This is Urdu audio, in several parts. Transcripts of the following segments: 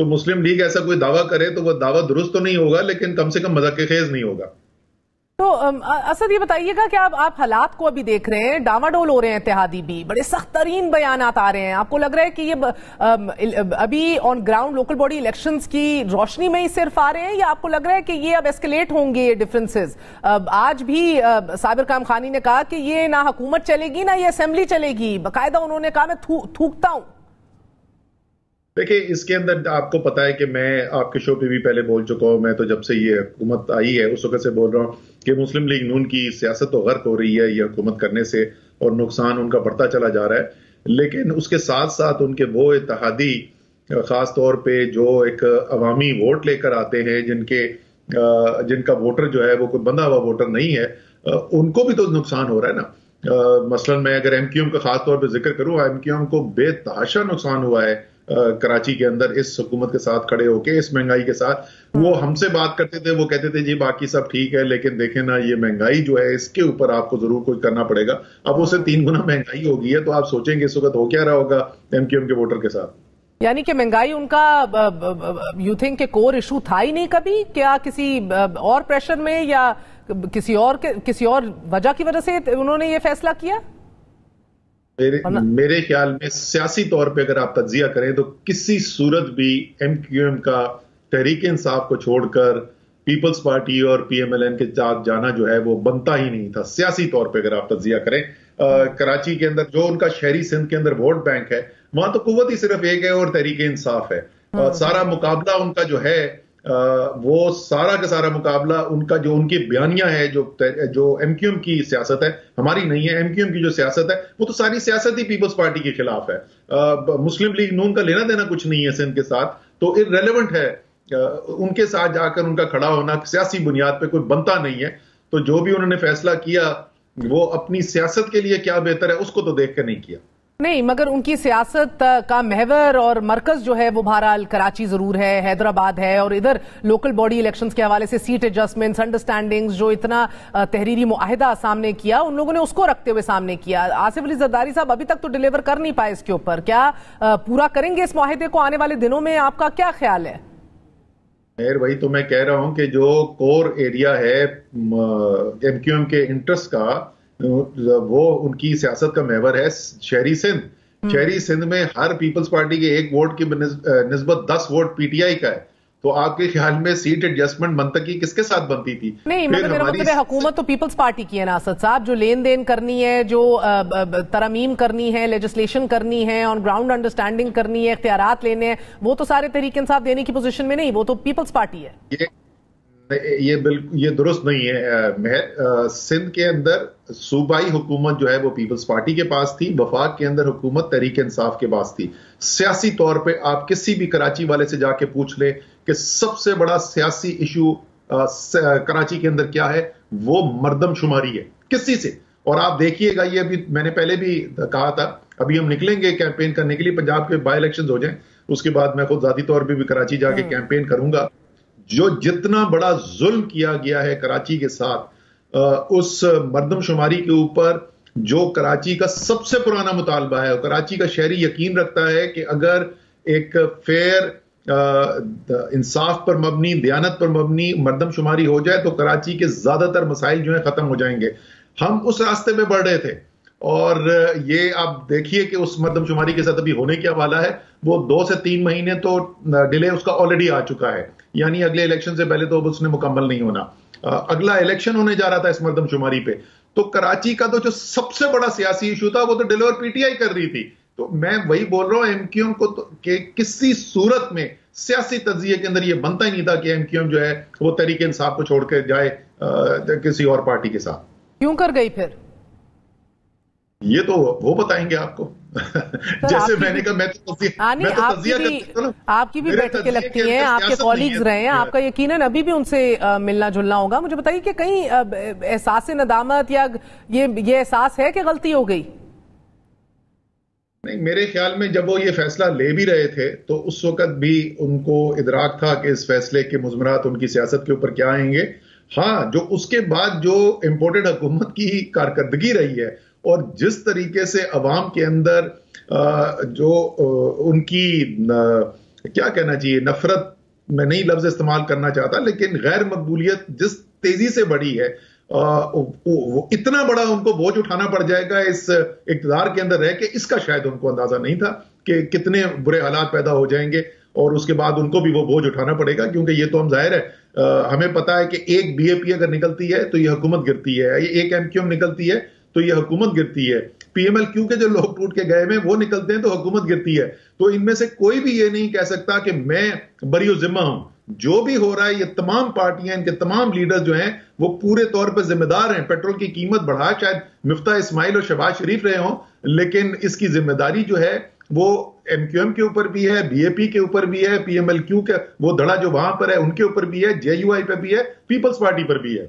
تو مسلم لیگ ایسا کوئی دعویٰ کرے تو وہ دعویٰ درست تو نہیں ہوگا، لیکن کم سے کم مذاق خیز نہیں ہوگا۔ تو اسد یہ بتائیے گا کہ آپ حالات کو ابھی دیکھ رہے ہیں، ڈاواڈول ہو رہے ہیں اتحادی بھی، بڑے سخت ترین بیانات آ رہے ہیں، آپ کو لگ رہا ہے کہ یہ ابھی on ground local body elections کی روشنی میں ہی صرف آ رہے ہیں، یا آپ کو لگ رہا ہے کہ یہ اب ایسکیلیٹ ہوں گے یہ ڈفرنسز؟ آج بھی صابر قائم خانی نے کہا کہ یہ نہ حکومت چلے گی نہ یہ اسمبلی چلے گی، باقاعدہ انہوں نے کہا میں تھوکتا ہوں۔ دیکھیں اس کے اندر آپ کو پتا ہے کہ میں آپ کے شو پہ بھی پہلے بول چکا ہوں، میں تو جب سے یہ حکومت آئی ہے اس وقت سے بول رہا ہوں کہ مسلم لیگ نون کی سیاست تو غرق ہو رہی ہے یہ حکومت کرنے سے، اور نقصان ان کا بڑھتا چلا جا رہا ہے، لیکن اس کے ساتھ ساتھ ان کے وہ اتحادی خاص طور پہ جو ایک عوامی ووٹ لے کر آتے ہیں جن کا ووٹر جو ہے وہ کوئی بندہ ہوا ووٹر نہیں ہے، ان کو بھی تو نقصان ہو رہا ہے نا۔ مثلا میں اگر ایم کیو ایم کا خاص طور پہ ذکر کروں، ایم کیو ایم کو بے تحاشا نقصان ہوا ہے کراچی کے اندر اس حکومت کے ساتھ کھڑے ہو کے، اس مہنگائی کے ساتھ۔ وہ ہم سے بات کرتے تھے، وہ کہتے تھے جی باقی سب ٹھیک ہے، لیکن دیکھیں نا یہ مہنگائی جو ہے اس کے اوپر آپ کو ضرور کچھ کرنا پڑے گا۔ اب اسے 3 گنا مہنگائی ہو گئی ہے، تو آپ سوچیں گے اس وقت ہو کیا رہا ہوگا ایم کیو ایم کے ووٹر کے ساتھ۔ یعنی کہ مہنگائی ان کا یو تھنک کہ کور ایشو تھا ہی نہیں کبھی؟ کیا کسی اور پریشر میں یا کسی اور وجہ کی وجہ سے انہوں نے یہ فیصلہ کیا؟ میرے خیال میں سیاسی طور پہ اگر آپ تجزیہ کریں تو کسی صورت بھی ایم کیو ایم کا تحریک انصاف کو چھوڑ کر پیپلز پارٹی اور پی ایم ایل این کے ساتھ جانا جو ہے وہ بنتا ہی نہیں تھا سیاسی طور پہ اگر آپ تجزیہ کریں۔ کراچی کے اندر جو ان کا شہری سندھ کے اندر ووٹ بینک ہے وہاں تو قوت ہی صرف ایک ہے اور تحریک انصاف ہے۔ سارا مقابلہ ان کا جو ہے وہ سارا کا سارا مقابلہ ان کا جو ان کی بیانیہ ہے جو ایم کیو ایم کی سیاست ہے، ہماری نہیں ہے، ایم کیو ایم کی جو سیاست ہے وہ تو ساری سیاست ہی پیپلز پارٹی کے خلاف ہے۔ مسلم لیگ نون کا لینا دینا کچھ نہیں ہے سندھ کے ساتھ، تو ارریلیونٹ ہے ان کے ساتھ جا کر ان کا کھڑا ہونا، سیاسی بنیاد پہ کوئی بنتا نہیں ہے۔ تو جو بھی انہوں نے فیصلہ کیا وہ اپنی سیاست کے لیے کیا بہتر ہے اس کو تو دیکھ کر نہیں کیا۔ نہیں، مگر ان کی سیاست کا محور اور مرکز جو ہے وہ بہرحال کراچی ضرور ہے، حیدرآباد ہے، اور ادھر لوکل باڈی الیکشنز کے حوالے سے سیٹ ایڈجسٹمنٹس، انڈرسٹینڈنگز جو اتنا تحریری معاہدہ سامنے کیا ان لوگوں نے اس کو رکھتے ہوئے سامنے کیا۔ آصف علی زرداری صاحب ابھی تک تو ڈیلیور کر نہیں پائے اس کے اوپر، کیا پورا کریں گے اس معاہدے کو آنے والے دنوں میں؟ آپ کا کیا خیال ہے؟ وہی تو میں کہہ رہا ہوں کہ جو کور ایریا ہے ایم کیو ایم کے انٹرسٹ کا وہ ان کی سیاست کا محور ہے شہری سندھ۔ شہری سندھ میں ہر پیپلز پارٹی کے 1 ووٹ کی نسبت 10 ووٹ پی ٹی آئی کا ہے، تو آپ کے خیال میں سیٹ ایڈجسٹمنٹ منطقی کس کے ساتھ بنتی تھی؟ نہیں، مطلب میرا مطلب ہے حکومت تو پیپلز پارٹی کی ہے نا اسد صاحب، جو لین دین کرنی ہے، جو ترامیم کرنی ہے، لیجسلیشن کرنی ہے، آن گراؤنڈ انڈرسٹینڈنگ کرنی ہے، اختیارات لینے ہیں، وہ تو سارے تحریک انصاف دینے کی پوزیشن میں نہیں، وہ تو پیپلز پارٹی ہے۔ یہ درست نہیں ہے۔ سندھ کے اندر صوبائی حکومت جو ہے وہ پیپلز پارٹی کے پاس تھی، وفاق کے اندر حکومت تحریک انصاف کے پاس تھی۔ سیاسی طور پہ آپ کسی بھی کراچی والے سے جا کے پوچھ لیں کہ سب سے بڑا سیاسی ایشو کراچی کے اندر کیا ہے، وہ مردم شماری ہے کسی سے۔ اور آپ دیکھیے گا، یہ ابھی میں نے پہلے بھی کہا تھا، ابھی ہم نکلیں گے کیمپین کرنے کے لیے، پنجاب کے بائی الیکشنز ہو جائیں اس کے بعد میں خود ذاتی طور پہ بھی کراچی جا کے کیمپین کروں گا۔ جو جتنا بڑا ظلم کیا گیا ہے کراچی کے ساتھ اس مردم شماری کے اوپر، جو کراچی کا سب سے پرانا مطالبہ ہے، کراچی کا شہری یقین رکھتا ہے کہ اگر ایک فیئر انصاف پر مبنی، دیانت پر مبنی مردم شماری ہو جائے تو کراچی کے زیادہ تر مسائل جو ہیں ختم ہو جائیں گے۔ ہم اس راستے پہ بڑھ رہے تھے، اور یہ آپ دیکھیے کہ اس مردم شماری کے ساتھ ابھی ہونے کیا والا ہے، وہ 2 سے 3 مہینے تو ڈیلے اس کا آلریڈی آ چکا ہے، یعنی اگلے الیکشن سے پہلے تو اس نے مکمل نہیں ہونا۔ اگلا الیکشن ہونے جا رہا تھا اس مردم شماری پہ، تو کراچی کا تو جو سب سے بڑا سیاسی ایشو تھا وہ تو ڈیلیور پی ٹی آئی کر رہی تھی۔ تو میں وہی بول رہا ہوں ایم کیو ایم کو کہ کسی صورت میں سیاسی تجزیے کے اندر یہ بنتا ہی نہیں تھا کہ ایم کیو ایم جو ہے وہ تحریک انصاف کو چھوڑ کے جائے کسی اور پارٹی کے ساتھ۔ کیوں کر گئی پھر؟ یہ تو وہ بتائیں گے آپ کو۔ جیسے میں نے کہا آپ کی بھی بیٹھکیں لگتی ہیں، آپ کے کولیگز رہے ہیں، آپ کا یقیناً ابھی بھی ان سے ملنا جلنا ہوگا۔ مجھے بتائیے کہ کہیں احساس ندامت یا یہ احساس ہے کہ غلطی ہو گئی؟ نہیں، میرے خیال میں جب وہ یہ فیصلہ لے بھی رہے تھے تو اس وقت بھی ان کو ادراک تھا کہ اس فیصلے کے مضمرات ان کی سیاست کے اوپر کیا آئیں گے۔ ہاں، جو اس کے بعد جو امپورٹڈ حکومت کی کارکردگی رہی ہے اور جس طریقے سے عوام کے اندر جو ان کی کیا کہنا چاہیے، نفرت میں نہیں لفظ استعمال کرنا چاہتا، لیکن غیر مقبولیت جس تیزی سے بڑھی ہے، اتنا بڑا ان کو بوجھ اٹھانا پڑ جائے گا اس اقتدار کے اندر رہ کے، اس کا شاید ان کو اندازہ نہیں تھا کہ کتنے برے حالات پیدا ہو جائیں گے، اور اس کے بعد ان کو بھی وہ بوجھ اٹھانا پڑے گا، کیونکہ یہ تو ہم ظاہر ہے ہمیں پتا ہے کہ ایک بی اے پی اگر نکلتی ہے تو یہ حکومت گرتی ہے، ایک ایم کیو ایم نکلتی ہے تو یہ حکومت گرتی ہے، پی ایم ایل کیو کے جو لوگ ٹوٹ کے گئے میں وہ نکلتے ہیں تو حکومت گرتی ہے۔ تو ان میں سے کوئی بھی یہ نہیں کہہ سکتا کہ میں بری ذمہ ہوں۔ جو بھی ہو رہا ہے، یہ تمام پارٹیاں، ان کے تمام لیڈرز جو ہیں وہ پورے طور پہ ذمہ دار ہیں۔ پیٹرول کی قیمت بڑھا شاید مفتاح اسماعیل اور شہباز شریف رہے ہوں، لیکن اس کی ذمہ داری جو ہے وہ ایم کیو ایم کے اوپر بھی ہے، بی اے پی کے اوپر بھی ہے، پی ایم ایل کیو کے وہ دھڑا جو وہاں پر ہے ان کے اوپر بھی ہے، جے یو آئی پہ بھی ہے، پیپلز پارٹی پر بھی ہے۔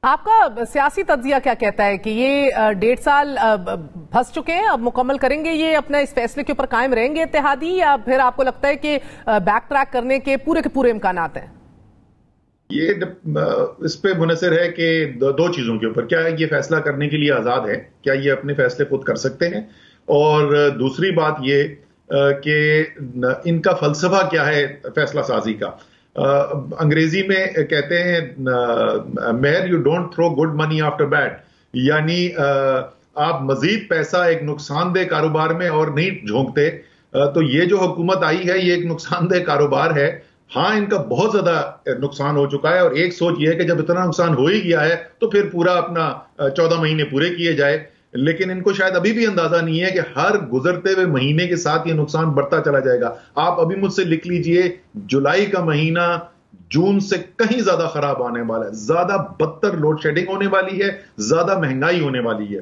آپ کا سیاسی تجزیہ کیا کہتا ہے کہ یہ 1.5 سال پھنس چکے ہیں، اب مکمل کریں گے یہ اپنا اس فیصلے کے اوپر قائم رہیں گے اتحادی، یا پھر آپ کو لگتا ہے کہ بیک ٹریک کرنے کے پورے امکانات ہیں؟ یہ اس پہ منحصر ہے کہ دو چیزوں کے اوپر، کیا یہ فیصلہ کرنے کے لیے آزاد ہے، کیا یہ اپنے فیصلے خود کر سکتے ہیں، اور دوسری بات یہ کہ ان کا فلسفہ کیا ہے فیصلہ سازی کا۔ انگریزی میں کہتے ہیں مہر you don't throw good money after bad, یعنی آپ مزید پیسہ ایک نقصان دہ کاروبار میں اور نہیں جھونکتے۔ تو یہ جو حکومت آئی ہے یہ ایک نقصان دہ کاروبار ہے۔ ہاں، ان کا بہت زیادہ نقصان ہو چکا ہے، اور ایک سوچ یہ ہے کہ جب اتنا نقصان ہو ہی گیا ہے تو پھر پورا اپنا 14 مہینے پورے کیے جائے، لیکن ان کو شاید ابھی بھی اندازہ نہیں ہے کہ ہر گزرتے ہوئے مہینے کے ساتھ یہ نقصان بڑھتا چلا جائے گا۔ آپ ابھی مجھ سے لکھ لیجئے، جولائی کا مہینہ جون سے کہیں زیادہ خراب آنے والا ہے، زیادہ بدتر لوڈ شیڈنگ ہونے والی ہے، زیادہ مہنگائی ہونے والی ہے۔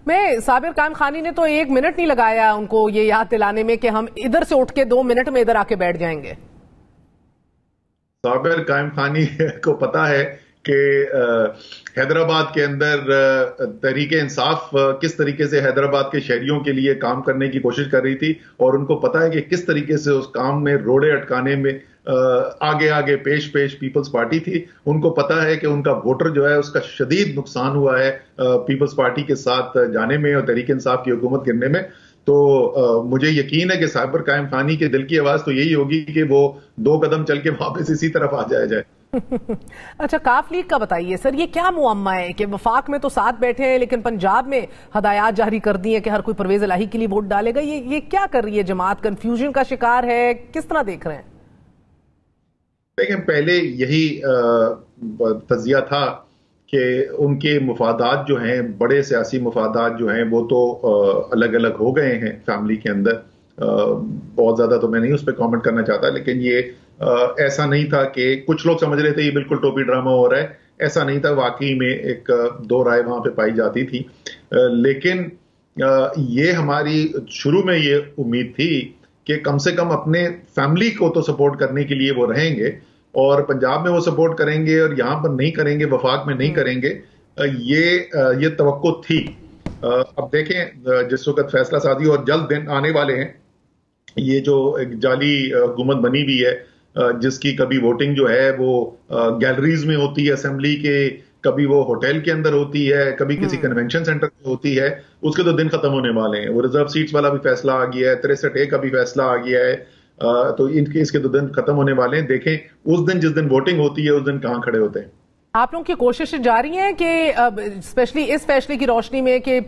میں صابر قائم خانی نے تو 1 منٹ نہیں لگایا ان کو یہ یاد دلانے میں کہ ہم ادھر سے اٹھ کے 2 منٹ میں ادھر آ کے بیٹھ جائیں گے۔ صابر قائم خانی کو پتا ہے کہ حیدرآباد کے اندر تحریک انصاف کس طریقے سے حیدرآباد کے شہریوں کے لیے کام کرنے کی کوشش کر رہی تھی، اور ان کو پتا ہے کہ کس طریقے سے اس کام میں روڑے اٹکانے میں آگے پیش پیپلز پارٹی تھی۔ ان کو پتا ہے کہ ان کا ووٹر جو ہے اس کا شدید نقصان ہوا ہے پیپلز پارٹی کے ساتھ جانے میں اور تحریک انصاف کی حکومت گرنے میں۔ تو مجھے یقین ہے کہ صابر قائم خانی کے دل کی آواز تو یہی ہوگی کہ وہ 2 قدم چل کے واپس اسی طرف آ جائے۔ اچھا، کاف لیگ کا بتائیے سر، یہ کیا معمہ ہے کہ وفاق میں تو ساتھ بیٹھے ہیں لیکن پنجاب میں ہدایات جاری کر دی ہیں کہ ہر کوئی پرویز الہی کے لیے ووٹ ڈالے گا؟ یہ کیا کر رہی ہے جماعت؟ کنفیوژن کا شکار ہے؟ کس طرح دیکھ رہے ہیں؟ دیکھیں، پہلے یہی تجزیہ تھا کہ ان کے مفادات جو ہیں، بڑے سیاسی مفادات جو ہیں، وہ تو الگ الگ ہو گئے ہیں فیملی کے اندر۔ بہت زیادہ تو میں نہیں اس پہ کامنٹ کرنا چاہتا، لیکن یہ ایسا نہیں تھا کہ کچھ لوگ سمجھ رہے تھے یہ بالکل ٹوپی ڈرامہ ہو رہا ہے، ایسا نہیں تھا، واقعی میں ایک 2 رائے وہاں پہ پائی جاتی تھی۔ لیکن یہ ہماری شروع میں یہ امید تھی کہ کم سے کم اپنے فیملی کو تو سپورٹ کرنے کے لیے وہ رہیں گے، اور پنجاب میں وہ سپورٹ کریں گے اور یہاں پر نہیں کریں گے، وفاق میں نہیں کریں گے، یہ توقع تھی۔ اب دیکھیں، جس وقت فیصلہ سازی اور جلد دن آنے والے ہیں، یہ جو ایک جعلی حکومت بنی ہوئی ہے جس کی کبھی ووٹنگ جو ہے وہ گیلریز میں ہوتی ہے اسمبلی کے، کبھی وہ ہوٹل کے اندر ہوتی ہے، کبھی کسی کنونشن سینٹر میں ہوتی ہے، اس کے تو دن ختم ہونے والے ہیں۔ وہ ریزرو سیٹس والا بھی فیصلہ آ گیا ہے، 63A کا بھی فیصلہ آ گیا ہے، تو اس کے تو دن ختم ہونے والے ہیں۔ دیکھیں اس دن جس دن ووٹنگ ہوتی ہے اس دن کہاں کھڑے ہوتے ہیں۔ آپ لوگوں کی کوششیں جاری ہیں کہ اسپیشلی اس فیصلے کی روشنی میں کہ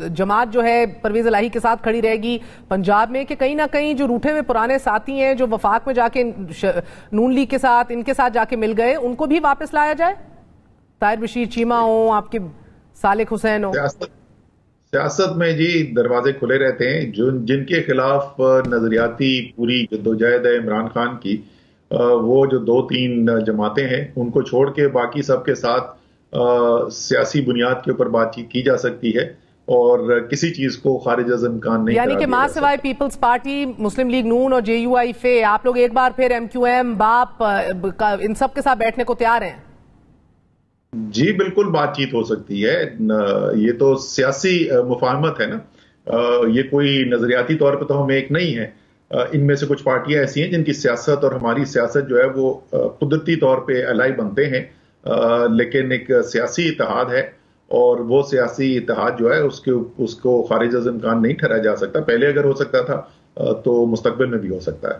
جماعت جو ہے پرویز الہی کے ساتھ کھڑی رہے گی پنجاب میں، کہ کہیں نہ کہیں جو روٹھے ہوئے پرانے ساتھی ہیں جو وفاق میں جا کے نون لیگ کے ساتھ ان کے ساتھ جا کے مل گئے، ان کو بھی واپس لایا جائے؟ طاہر بشیر چیمہ ہوں، آپ کے صالح حسین ہوں۔ سیاست میں جی دروازے کھلے رہتے ہیں۔ جن کے خلاف نظریاتی پوری جدوجہد ہے عمران خان کی، وہ جو 2-3 جماعتیں ہیں ان کو چھوڑ کے باقی سب کے ساتھ سیاسی بنیاد کے اوپر بات چیت کی جا سکتی ہے، اور کسی چیز کو خارج از امکان نہیں، یعنی کہ ماں سوائے پیپلز پارٹی، مسلم لیگ نون اور جے یو آئی فے، آپ لوگ ایک بار پھر ایم کیو ایم، باپ، ان سب کے ساتھ بیٹھنے کو تیار ہیں؟ جی بالکل بات چیت ہو سکتی ہے، یہ تو سیاسی مفاہمت ہے نا، یہ کوئی نظریاتی طور پہ تو ہم ایک نہیں ہے۔ ان میں سے کچھ پارٹیاں ایسی ہیں جن کی سیاست اور ہماری سیاست جو ہے وہ قدرتی طور پہ الائی بنتے ہیں، لیکن ایک سیاسی اتحاد ہے، اور وہ سیاسی اتحاد جو ہے اس کو خارج از امکان نہیں ٹھہرایا جا سکتا۔ پہلے اگر ہو سکتا تھا تو مستقبل میں بھی ہو سکتا ہے۔